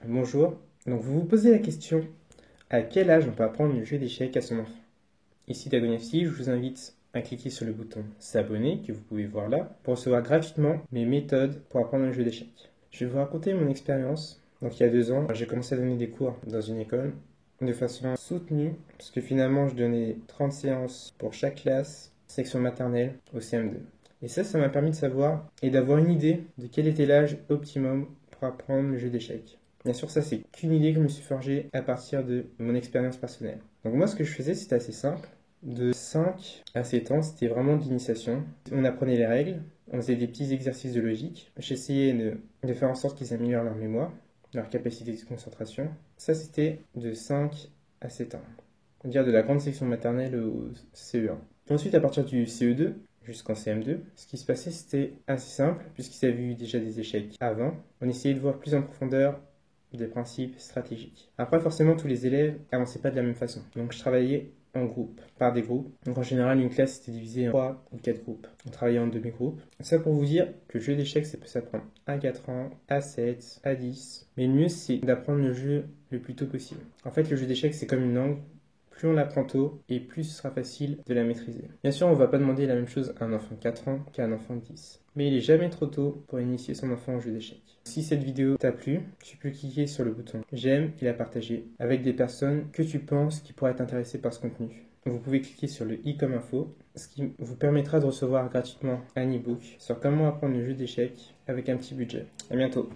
Bonjour, donc vous vous posez la question, à quel âge on peut apprendre le jeu d'échecs à son enfant? Ici Dagonefsi, je vous invite à cliquer sur le bouton s'abonner que vous pouvez voir là pour recevoir gratuitement mes méthodes pour apprendre le jeu d'échecs. Je vais vous raconter mon expérience. Donc il y a 2 ans, j'ai commencé à donner des cours dans une école de façon soutenue, parce que finalement je donnais 30 séances pour chaque classe, section maternelle au CM2. Et ça m'a permis de savoir et d'avoir une idée de quel était l'âge optimum pour apprendre le jeu d'échecs. Bien sûr, ça c'est qu'une idée que je me suis forgée à partir de mon expérience personnelle. Donc moi, ce que je faisais, c'était assez simple. De 5 à 7 ans, c'était vraiment de l'initiation. On apprenait les règles, on faisait des petits exercices de logique. J'essayais de faire en sorte qu'ils améliorent leur mémoire, leur capacité de concentration. Ça, c'était de 5 à 7 ans. C'est-à-dire de la grande section maternelle au CE1. Ensuite, à partir du CE2 jusqu'en CM2, ce qui se passait, c'était assez simple, puisqu'ils avaient eu déjà des échecs avant. On essayait de voir plus en profondeur des principes stratégiques. Après, forcément, tous les élèves n'avançaient pas de la même façon. Donc, je travaillais en groupe, par des groupes. Donc, en général, une classe était divisée en 3 ou 4 groupes. On travaillait en demi-groupes. Ça pour vous dire que le jeu d'échecs, ça peut s'apprendre à 4 ans, à 7, à 10. Mais le mieux, c'est d'apprendre le jeu le plus tôt possible. En fait, le jeu d'échecs, c'est comme une langue. Plus on l'apprend tôt, et plus ce sera facile de la maîtriser. Bien sûr, on ne va pas demander la même chose à un enfant de 4 ans qu'à un enfant de 10. Mais il est jamais trop tôt pour initier son enfant au jeu d'échecs. Si cette vidéo t'a plu, tu peux cliquer sur le bouton j'aime et la partager avec des personnes que tu penses qui pourraient être intéressées par ce contenu. Vous pouvez cliquer sur le i comme info, ce qui vous permettra de recevoir gratuitement un e-book sur comment apprendre le jeu d'échecs avec un petit budget. À bientôt.